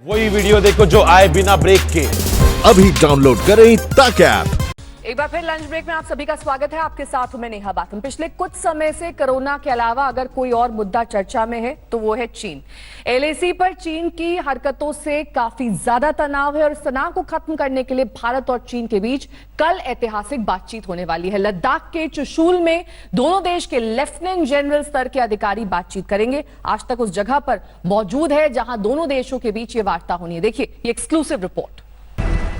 वही वीडियो देखो जो आए बिना ब्रेक के। अभी डाउनलोड करें तक ऐप। एक बार फिर लंच ब्रेक में आप सभी का स्वागत है। आपके साथ हूं मैं नेहा बातम। पिछले कुछ समय से कोरोना के अलावा अगर कोई और मुद्दा चर्चा में है तो वो है चीन। एलएसी पर चीन की हरकतों से काफी ज्यादा तनाव है और इस तनाव को खत्म करने के लिए भारत और चीन के बीच कल ऐतिहासिक बातचीत होने वाली है। लद्दाख के चुशूल में दोनों देश के लेफ्टिनेंट जनरल स्तर के अधिकारी बातचीत करेंगे। आज तक उस जगह पर मौजूद है जहां दोनों देशों के बीच ये वार्ता होनी है। देखिए ये एक्सक्लूसिव रिपोर्ट।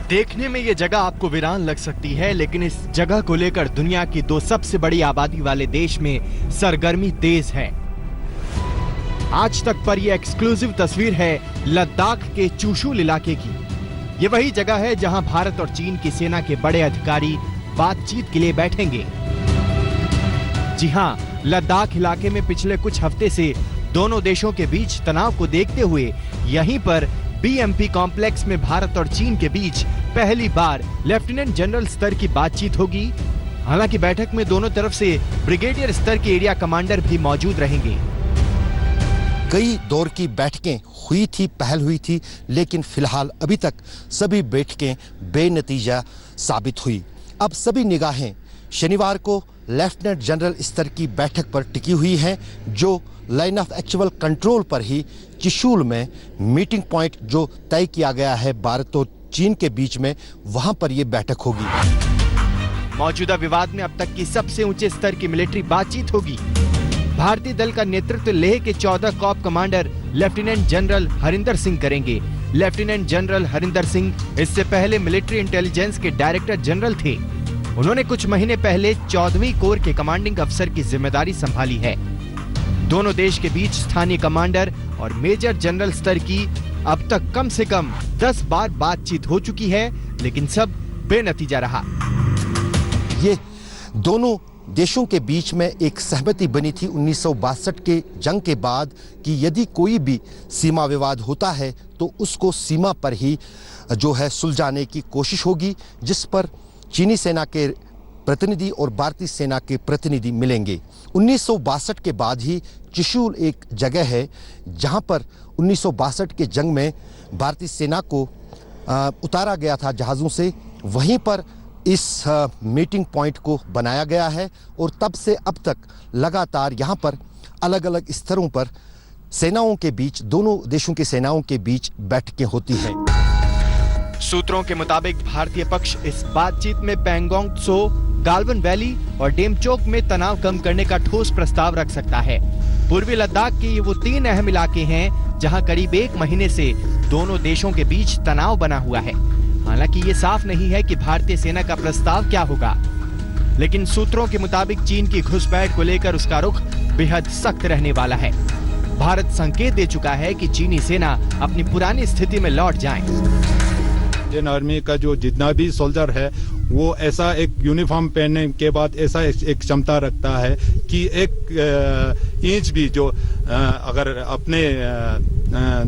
देखने में ये जगह आपको वीरान लग सकती है, लेकिन इस जगह को लेकर दुनिया की दो सबसे बड़ी आबादी वाले देश में सरगर्मी तेज है। आज तक पर यह एक्सक्लूसिव तस्वीर है लद्दाख के चुशूल इलाके की। ये वही जगह है जहां भारत और चीन की सेना के बड़े अधिकारी बातचीत के लिए बैठेंगे। जी हां, लद्दाख इलाके में पिछले कुछ हफ्ते से दोनों देशों के बीच तनाव को देखते हुए यहीं पर बीएमपी कॉम्प्लेक्स में भारत और चीन के बीच पहली बार लेफ्टिनेंट जनरल स्तर की बातचीत होगी। हालांकि बैठक में दोनों तरफ से ब्रिगेडियर स्तर के एरिया कमांडर भी मौजूद रहेंगे। कई दौर की बैठकें हुई थी, पहल हुई थी, लेकिन फिलहाल अभी तक सभी बैठकें बेनतीजा साबित हुई। अब सभी निगाहें शनिवार को लेफ्टिनेंट जनरल स्तर की बैठक पर टिकी हुई हैं, जो लाइन ऑफ एक्चुअल कंट्रोल पर ही चुशूल में मीटिंग पॉइंट जो तय किया गया है भारत और चीन के बीच में, वहां पर यह बैठक होगी। मौजूदा विवाद में अब तक की सबसे ऊंचे स्तर की मिलिट्री बातचीत होगी। भारतीय दल का नेतृत्व लेह के 14 Corp commander lieutenant general Harinder Singh करेंगे। लेफ्टिनेंट जनरल हरिंदर सिंह इससे पहले मिलिट्री इंटेलिजेंस के डायरेक्टर जनरल थे। उन्होंने कुछ महीने पहले 14वीं कोर के कमांडिंग अफसर की जिम्मेदारी संभाली है। दोनों देश के बीच स्थानीय कमांडर और मेजर जनरल स्तर की अब तक कम से कम 10 बार बातचीत हो चुकी है, लेकिन सब बेनतीजा रहा। ये दोनों देशों के बीच में एक सहमति बनी थी 1962 के जंग के बाद कि यदि कोई भी सीमा विवाद होता है तो उसको सीमा पर ही जो है सुलझाने की कोशिश होगी, जिस पर चीनी सेना के प्रतिनिधि और भारतीय सेना के प्रतिनिधि मिलेंगे। 1962 के बाद ही चुशूल एक जगह है जहां पर 1962 के जंग में भारतीय सेना को उतारा गया था जहाज़ों से। वहीं पर इस मीटिंग पॉइंट को बनाया गया है और तब से अब तक लगातार यहां पर अलग अलग स्तरों पर सेनाओं के बीच, दोनों देशों की सेनाओं के बीच बैठकें होती हैं। सूत्रों के मुताबिक भारतीय पक्ष इस बातचीत में पैंगोंग त्सो, गालवन वैली और डेमचोक में तनाव कम करने का ठोस प्रस्ताव रख सकता है। पूर्वी लद्दाख के ये वो 3 अहम इलाके हैं जहां करीब 1 महीने से दोनों देशों के बीच तनाव बना हुआ है। हालांकि ये साफ नहीं है कि भारतीय सेना का प्रस्ताव क्या होगा, लेकिन सूत्रों के मुताबिक चीन की घुसपैठ को लेकर उसका रुख बेहद सख्त रहने वाला है। भारत संकेत दे चुका है कि चीनी सेना अपनी पुरानी स्थिति में लौट जाए। इंडियन आर्मी का जो जितना भी सोल्जर है वो ऐसा एक यूनिफॉर्म पहनने के बाद ऐसा एक क्षमता रखता है कि एक इंच भी जो अगर अपने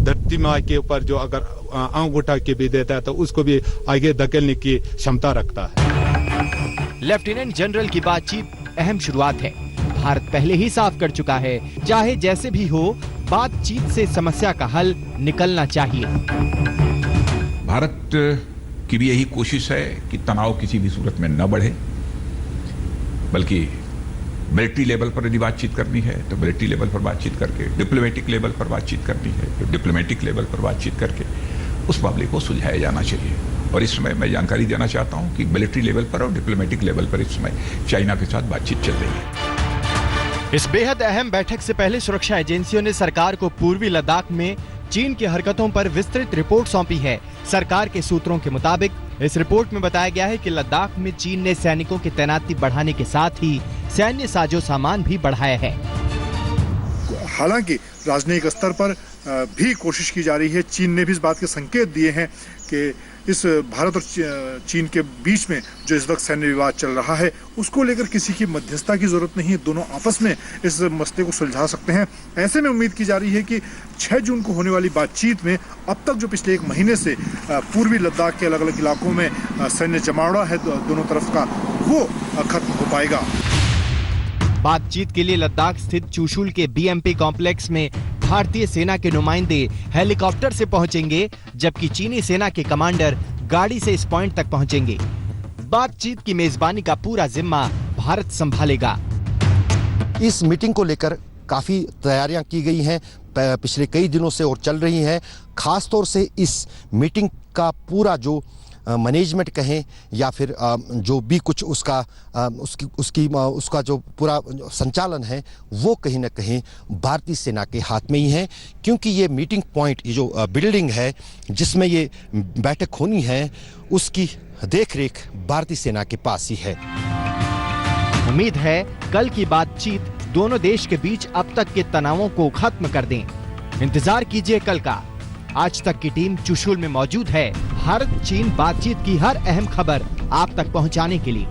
धरती माँ के ऊपर जो अगर आंख उठा के भी देता है तो उसको भी आगे धकेलने की क्षमता रखता है। लेफ्टिनेंट जनरल की बातचीत अहम शुरुआत है। भारत पहले ही साफ कर चुका है, चाहे जैसे भी हो, बातचीत से समस्या का हल निकलना चाहिए। भारत की भी यही कोशिश है कि तनाव किसी भी सूरत में न बढ़े, बल्कि मिलिट्री लेवल पर यदि बातचीत करनी है तो मिलिट्री लेवल पर बातचीत करके, डिप्लोमेटिक लेवल पर बातचीत करनी है तो डिप्लोमेटिक लेवल पर बातचीत करके उस मामले को सुलझाया जाना चाहिए। और इस समय मैं जानकारी देना चाहता हूं कि मिलिट्री लेवल पर और डिप्लोमेटिक लेवल पर इस समय चाइना के साथ बातचीत चल रही है। इस बेहद अहम बैठक से पहले सुरक्षा एजेंसियों ने सरकार को पूर्वी लद्दाख में चीन की हरकतों पर विस्तृत रिपोर्ट सौंपी है। सरकार के सूत्रों के मुताबिक इस रिपोर्ट में बताया गया है कि लद्दाख में चीन ने सैनिकों की तैनाती बढ़ाने के साथ ही सैन्य साजो सामान भी बढ़ाया है। हालांकि राजनयिक स्तर पर भी कोशिश की जा रही है। चीन ने भी इस बात के संकेत दिए हैं कि इस भारत और चीन के बीच में जो इस वक्त सैन्य विवाद चल रहा है उसको लेकर किसी की मध्यस्थता की जरूरत नहीं है। दोनों आपस में इस मसले को सुलझा सकते हैं। ऐसे में उम्मीद की जा रही है कि 6 जून को होने वाली बातचीत में अब तक जो पिछले 1 महीने से पूर्वी लद्दाख के अलग अलग इलाकों में सैन्य जमावड़ा है दोनों तरफ का, वो खत्म हो पाएगा। बातचीत के लिए लद्दाख स्थित चुशूल के बीएमपी कॉम्प्लेक्स में भारतीय सेना के नुमाइंदे हेलीकॉप्टर से पहुंचेंगे, जबकि चीनी सेना के कमांडर गाड़ी से इस पॉइंट तक पहुंचेंगे। बातचीत की मेजबानी का पूरा जिम्मा भारत संभालेगा। इस मीटिंग को लेकर काफ़ी तैयारियां की गई हैं, पिछले कई दिनों से और चल रही हैं। खास तौर से इस मीटिंग का पूरा जो मैनेजमेंट कहें या फिर जो भी कुछ उसका जो पूरा संचालन है वो कहीं ना कहीं भारतीय सेना के हाथ में ही है, क्योंकि ये मीटिंग पॉइंट, ये जो बिल्डिंग है जिसमें ये बैठक होनी है, उसकी देखरेख भारतीय सेना के पास ही है। उम्मीद है कल की बातचीत दोनों देश के बीच अब तक के तनावों को खत्म कर दें। इंतजार कीजिए कल का। आज तक की टीम चुशूल में मौजूद है, भारत चीन बातचीत की हर अहम खबर आप तक पहुंचाने के लिए।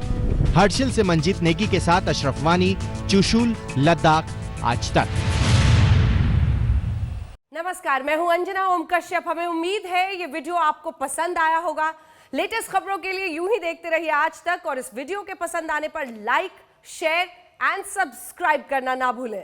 हर्षिल से मंजीत नेगी के साथ अशरफ वानी, चुशूल, लद्दाख, आज तक। नमस्कार, मैं हूं अंजना ओम कश्यप। हमें उम्मीद है ये वीडियो आपको पसंद आया होगा। लेटेस्ट खबरों के लिए यूं ही देखते रहिए आज तक, और इस वीडियो के पसंद आने पर लाइक, शेयर एंड सब्सक्राइब करना ना भूलें।